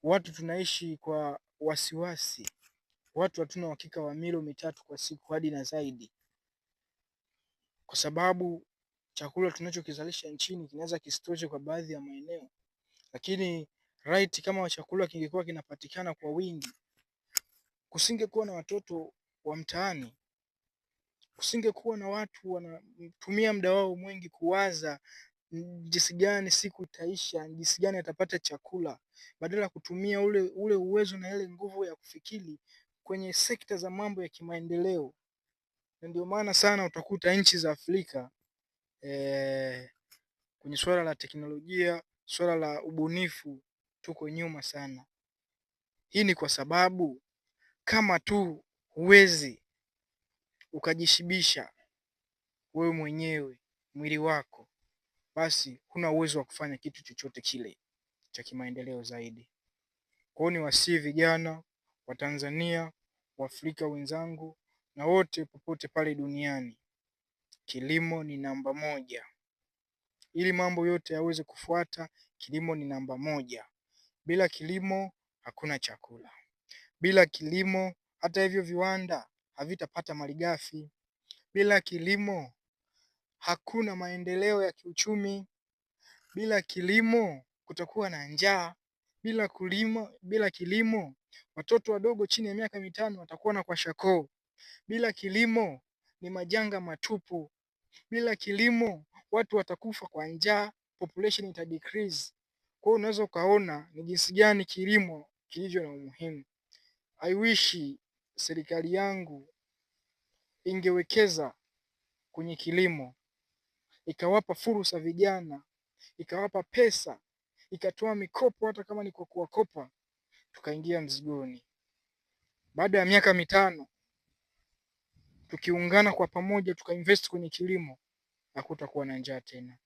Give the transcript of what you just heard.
watu tunaishi kwa wasiwasi, watu hatuna uhakika wa milo mitatu kwa siku hadi na zaidi, kwa sababu chakula tunachokizalisha nchini kinaweza kisitoshe kwa baadhi ya maeneo. Lakini kama chakula kingekuwa kinapatikana kwa wingi, kusingekuwa na watoto wa mtaani, kusingekuwa na watu wanatumia muda wao mwingi kuwaza jinsi gani siku itaisha, jinsi gani atapata chakula, badala ya kutumia ule uwezo na ile nguvu ya kufikiri kwenye sekta za mambo ya kimaendeleo. Na ndio maana sana utakuta nchi za Afrika kwenye swala la teknolojia, swala la ubunifu tuko nyuma sana. Hii ni kwa sababu kama tu huwezi ukajishibisha wewe mwenyewe mwili wako, basi huna uwezo wa kufanya kitu chochote kile cha kimaendeleo zaidi. Kwa hiyo niwasihi vijana wa Tanzania, Waafrika wenzangu na wote popote pale duniani, kilimo ni namba moja. Ili mambo yote yaweze kufuata, kilimo ni namba moja. Bila kilimo hakuna chakula. Bila kilimo hata hivyo viwanda havitapata malighafi. Bila kilimo hakuna maendeleo ya kiuchumi. Bila kilimo kutakuwa na njaa. Bila kilimo watoto wadogo chini ya miaka 5 watakuwa na kwashakoo. Bila kilimo ni majanga matupu. Bila kilimo watu watakufa kwa njaa, population ita decrease. Kwa hiyo unaweza ukaona ni jinsi gani kilimo kilivyo na umuhimu. I wish serikali yangu ingewekeza kwenye kilimo, ikawapa fursa vijana, ikawapa pesa, ikatoa mikopo hata kama ni kwa kuwakopa, tukaingia mzigoni. Baada ya miaka 5 tukiungana kwa pamoja tukainvest kwenye kilimo, hakutakuwa na njaa tena.